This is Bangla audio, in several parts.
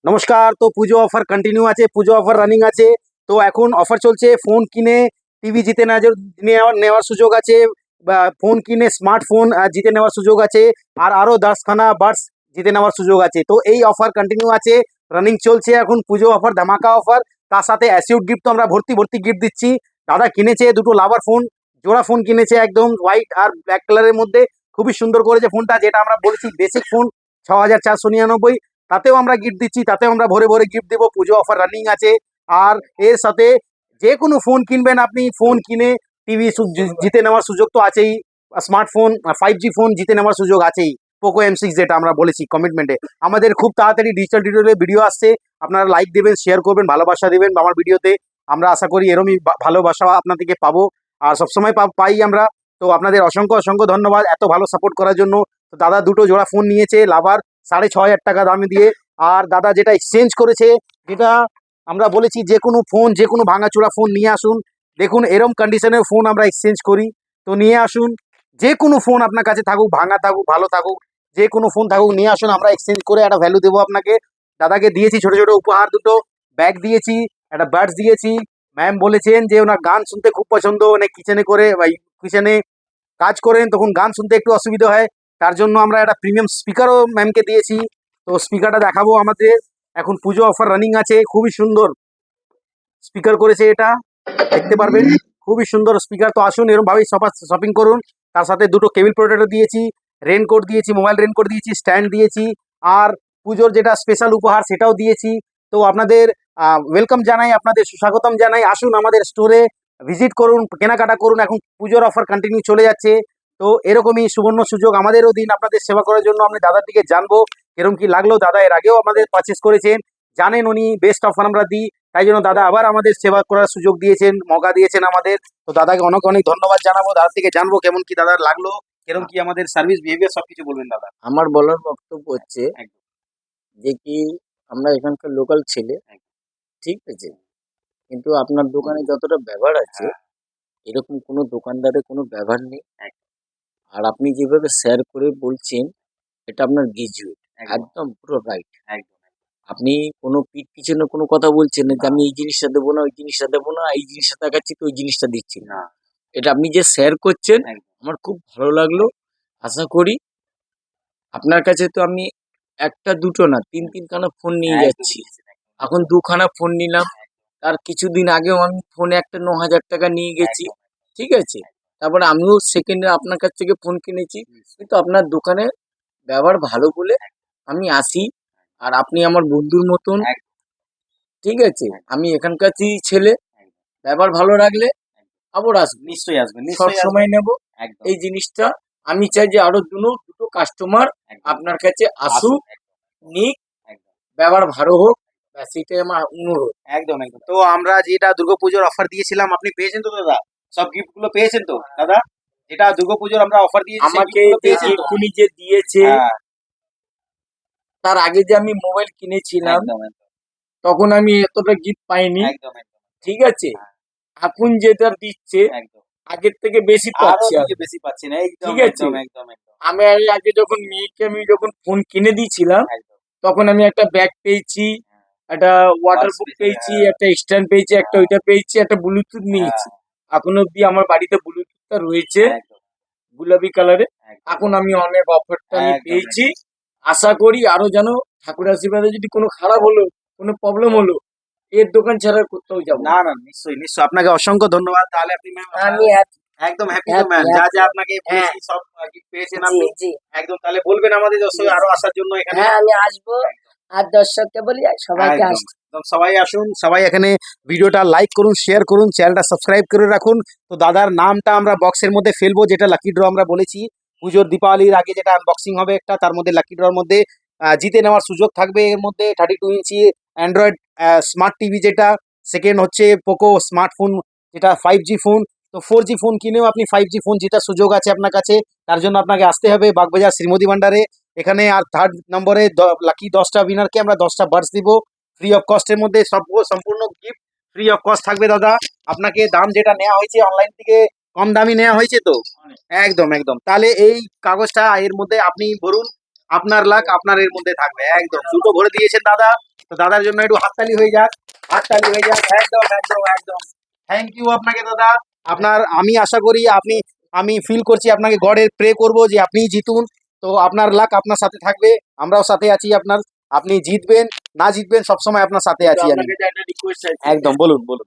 নমস্কার। তো পুজো অফার কন্টিনিউ আছে, পুজো অফার রানিং আছে। তো এখন অফার চলছে, ফোন কিনে টিভি জিতে নেওয়ার সুযোগ আছে, বা ফোন কিনে স্মার্টফোন জিতে নেওয়ার সুযোগ আছে, আর আরও 10খানা বাডস জিতে নেওয়ার সুযোগ আছে। তো এই অফার কন্টিনিউ আছে, রানিং চলছে এখন পুজো অফার, ধামাকা অফার। তার সাথে অ্যাসিউড গিফট তো আমরা ভর্তি ভর্তি গিফট দিচ্ছি। দাদা কিনেছে দুটো লাভার ফোন, জোড়া ফোন কিনেছে, একদম হোয়াইট আর ব্ল্যাক কালারের মধ্যে। খুবই সুন্দর করেছে ফোনটা, যেটা আমরা বলছি বেসিক ফোন 6499, তাতেও আমরা গিফট দিচ্ছি, তাতেও আমরা ভরে ভরে গিফট দেবো। পুজো অফার রানিং আছে। আর এর সাথে যে কোনো ফোন কিনবেন আপনি, ফোন কিনে টিভি জিতে নেওয়ার সুযোগ তো আছেই, স্মার্টফোন 5G ফোন জিতে নেওয়ার সুযোগ আছেই। পোকো M6 যেটা আমরা বলেছি কমিটমেন্টে। আমাদের খুব তাড়াতাড়ি ডিজিটাল ডিটেলে ভিডিও আসছে, আপনারা লাইক দেবেন, শেয়ার করবেন, ভালোবাসা দেবেন আমার ভিডিওতে। আমরা আশা করি এরমই ভালোবাসা আপনার থেকে পাবো, আর সবসময় পাই আমরা। তো আপনাদের অসংখ্য অসংখ্য ধন্যবাদ এত ভালো সাপোর্ট করার জন্য। তো দাদা দুটো জোড়া ফোন নিয়েছে লাভার, 6500 টাকা দামে দিয়ে। আর দাদা যেটা এক্সচেঞ্জ করেছে, যেটা আমরা বলেছি যে কোনো ফোন, যে কোনো ভাঙাচোরা ফোন নিয়ে আসুন। দেখুন এরম কন্ডিশনের ফোন আমরা এক্সচেঞ্জ করি, তো নিয়ে আসুন। যে কোনো ফোন আপনার কাছে থাকুক, ভাঙা থাকুক ভালো থাকুক, যে কোনো ফোন থাকুক নিয়ে আসুন, আমরা এক্সচেঞ্জ করে একটা ভ্যালু দেবো আপনাকে। দাদাকে দিয়েছি ছোট ছোট উপহার, দুটো ব্যাগ দিয়েছি, একটা বাডস দিয়েছি। ম্যাম বলেছেন যে ওনার গান শুনতে খুব পছন্দ, মানে কিচেনে করে বা কিচেনে কাজ করেন, তখন গান শুনতে একটু অসুবিধা হয়, তার জন্য আমরা একটা প্রিমিয়াম স্পিকারও ম্যামকে দিয়েছি। তো স্পিকারটা দেখাবো আমাদের, এখন পুজো অফার রানিং আছে। খুবই সুন্দর স্পিকার করেছে, এটা দেখতে পারবেন, খুবই সুন্দর স্পিকার। তো আসুন এরকম ভাবেই শপিং করুন। তার সাথে দুটো কেবিল প্রোটেক্টর দিয়েছি, রেনকোট দিয়েছি, মোবাইল রেনকোট দিয়েছি, স্ট্যান্ড দিয়েছি, আর পুজোর যেটা স্পেশাল উপহার সেটাও দিয়েছি। তো আপনাদের ওয়েলকাম জানাই, আপনাদের সুস্বাগতম জানাই। আসুন আমাদের স্টোরে ভিজিট করুন, কেনাকাটা করুন। এখন পুজোর অফার কন্টিনিউ চলে যাচ্ছে। তো এরকমই সুবর্ণ সুযোগ আমাদেরও দিন আপনাদের সেবা করার জন্য। আমি দাদার দিকে জানবো এরকম কি লাগলো। দাদা এর আগেও আমাদের পারচেস করেছেন, জানেন উনি বেস্ট অফার আমরা দিই, তাই জন্য দাদা আবার আমাদের সেবা করার সুযোগ দিয়েছেন, মৌকা দিয়েছেন আমাদের। তো দাদাকে অনেক অনেক ধন্যবাদ জানাবো। দাদার থেকে জানবো কেমন কি দাদার লাগলো, কেরম কি আমাদের সার্ভিস বিহেভিয়ার সবকিছু বলবেন দাদা। আমার বলার বক্তব্য হচ্ছে একদম যে কি আমরা এখানকার লোকাল ছেলে, একদম। ঠিক আছে, কিন্তু আপনার দোকানে যতটা ব্যবহার আছে হ্যাঁ, এরকম কোনো দোকানদারের কোনো ব্যবহার নেই। একদম আর আপনি যেভাবে শেয়ার করে বলছেন এটা আপনার গ্রাজুয়েট, একদম একদম পুরো রাইট। একদম আপনি কোনো পিঠ পিছনে কোনো কথা বলছেন না যে না, আমি এই জিনিসটা দেবো না, ওই জিনিসটা দেবো না, এই জিনিসটা দেখাচ্ছি তো ওই জিনিসটা দিচ্ছি না। না, এটা আপনি যে শেয়ার করছেন একদম আমার খুব ভালো লাগলো। আশা করি আপনার কাছে তো আমি একটা দুটো না তিনখানা ফোন নিয়ে একদম যাচ্ছি। দিয়েছেন, এখন দুখানা ফোন নিলাম, তার কিছুদিন আগেও আমি ফোনে একটা 9,000 টাকা নিয়ে গেছি, একদম ঠিক আছে। তারপরে আমিও সেকেন্ডে আপনার কাছ থেকে ফোন কিনেছি, কিন্তু আপনার দোকানে ব্যবহার ভালো বলে আমি আসি। আর আপনি আমার বন্ধুর মতন, একদম ঠিক আছে। আমি এখানকারই ছেলে, ব্যবহার ভালো রাখলে আবার আসবো, নিশ্চয়ই আসবেন, সব নিশ্চয়ই আসবেন। সময় নেব। একদম এই জিনিসটা আমি চাই যে আরো দুটো কাস্টমার একদম আপনার কাছে আসুন, আসুক, নিক, একদম ব্যবহার ভালো হোক, ব্যাস এটাই আমার অনুরোধ। একদম একদম। তো আমরা যেটা দুর্গাপুজোর অফার দিয়েছিলাম, আপনি পেয়েছেন তো দাদা? সব গিফট গুলো পেয়েছেন তো দাদা? যেটা দুর্গাপুজোর আমরা অফার দিয়েছি সেই আমাকে গিফট গুলো যে পেয়েছেন তো? গিফটগুলি যে দিয়েছে, হ্যাঁ, তার আগে যে আমি মোবাইল কিনেছিলাম একদম একদম তখন আমি এতটা গিফট পাইনি, একদম একদম ঠিক আছে। হ্যাঁ, এখন যেটা দিচ্ছে একদম আগের থেকে বেশি আরো পাচ্ছি দিকে আমি, বেশি পাচ্ছেন, একদম ঠিক আছে। একদম একদম একদম আমি আগে যখন মেয়েকে আমি যখন ফোন কিনে দিয়েছিলাম একদম তখন আমি একটা ব্যাগ পেয়েছি, একটা ওয়াটার বাস বুক পেয়েছে, পেয়েছি, হ্যাঁ একটা স্ট্যান্ড পেয়েছি, একটা ওইটা পেয়েছি, একটা ব্লুটুথ হ্যাঁ নিয়েছি। এখন অব্দি আমার বাড়িতে ব্লুটুথটা রয়েছে একদম গোলাপি কালারে। একদম এখন আমি অনেক অফারটা আমি একদম পেয়েছি। আশা করি আরো যেন ঠাকুর আশীর্বাদে যদি কোনো খারাপ হলো, কোনো প্রবলেম হলো, এর দোকান ছাড়া আর কোথাও যাবো না না। না, নিশ্চয়ই নিশ্চয়ই, আপনাকে অসংখ্য ধন্যবাদ। তাহলে আপনি ম্যাম আমি একদম হ্যাপি তো হ্যাপি ম্যাম, যা হ্যাপি যা আপনাকে হ্যাঁ, বলেছি সব গিফট পেয়েছেন জি আপনি। জি একদম, তাহলে বলবেন আমাদের জি। আরো আসার জন্য এখানে। হ্যাঁ, আমি আসবো। আর দর্শককে বলি সবাইকে একদম আসতে। একদম, সবাই আসুন, সবাই এখানে ভিডিওটা লাইক করুন, শেয়ার করুন, চ্যানেলটা সাবস্ক্রাইব করে রাখুন। তো দাদার নামটা আমরা বক্সের মধ্যে ফেলবো, যেটা লাকি ড্র আমরা বলেছি পুজোর দীপাবলির আগে যেটা আনবক্সিং হবে একটা, তার মধ্যে লাকি ড্রর মধ্যে জিতে নেওয়ার সুযোগ থাকবে। এর মধ্যে 32 ইঞ্চি অ্যান্ড্রয়েড স্মার্ট টিভি, যেটা সেকেন্ড হচ্ছে পোকো স্মার্টফোন, যেটা 5G ফোন। তো 4G ফোন কিনেও আপনি 5G ফোন জেতার সুযোগ আছে আপনার কাছে। তার জন্য আপনাকে আসতে হবে বাগবাজার শ্রীমতী ভান্ডারে এখানে। আর থার্ড নম্বরে লাকি 10টা উইনারকে আমরা 10টা বার্ডস দিব ফ্রি অফ কস্টের মধ্যে। সব সম্পূর্ণ গিফট ফ্রি অফ কস্ট থাকবে দাদা। আপনাকে দাম যেটা নেওয়া হয়েছে অনলাইন থেকে কম দামি নেওয়া হয়েছে তো। একদম একদম, তাহলে এই কাগজটা এর মধ্যে আপনি ভরুন, আপনার লাখ আপনার এর মধ্যে থাকবে। একদম দুটো ভরে দিয়েছেন দাদা, তো দাদার জন্য একটু হাততালি হয়ে যাক, হাততালি হয়ে যাক। একদম একদম একদম থ্যাংক ইউ আপনাকে দাদা। আপনার আমি আশা করি আমি ফিল করছি আপনাকে গডের প্রে করব যে আপনিই জিতুন। তো আপনার লাক আপনার সাথে থাকবে, আমরাও সাথে আছি আপনার। আপনি জিতবেন না জিতবেন সবসময় আপনার সাথে আছি আমি। আপনাকে যে একটা রিকোয়েস্ট আছে, একদম বলুন বলুন।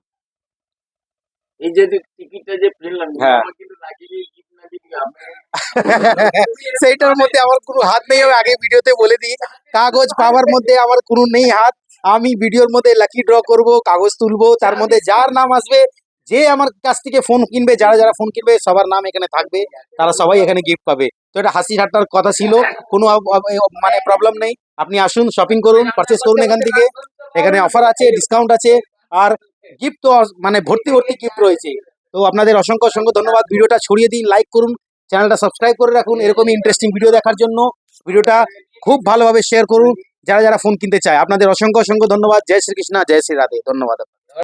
এই যে টিকিটটা যে ফেললাম, হ্যাঁ। আমার কিন্তু লাগিয়ে জিত না জিতি আপনি সেইটার মধ্যে আমার কোনো হাত নেই, আমি আগে ভিডিওতে বলে দিই। কাগজ পাওয়ার মধ্যে আমার কোনো নেই হাত। আমি ভিডিওর মধ্যে লাকি ড্র করব, কাগজ তুলবো, তার মধ্যে যার নাম আসবে, যে আমার কাছ থেকে ফোন কিনবে, যারা যারা ফোন কিনবে সবার নাম এখানে থাকবে, তারা সবাই এখানে গিফট পাবে। তো এটা হাসি ঠাট্টার কথা ছিল, কোনো মানে প্রবলেম নেই। আপনি আসুন, শপিং করুন, পারচেস করুন এখান থেকে। এখানে অফার আছে, ডিসকাউন্ট আছে, আর গিফট তো মানে ভর্তি ভর্তি গিফট রয়েছে। তো আপনাদের অসংখ্য অসংখ্য ধন্যবাদ। ভিডিওটা ছড়িয়ে দিন, লাইক করুন, চ্যানেলটা সাবস্ক্রাইব করে রাখুন এরকমই ইন্টারেস্টিং ভিডিও দেখার জন্য। ভিডিওটা খুব ভালোভাবে শেয়ার করুন যারা যারা ফোন কিনতে চায়। আপনাদের অসংখ্য অসংখ্য ধন্যবাদ। জয় শ্রীকৃষ্ণ, জয় শ্রী রাধে, ধন্যবাদ।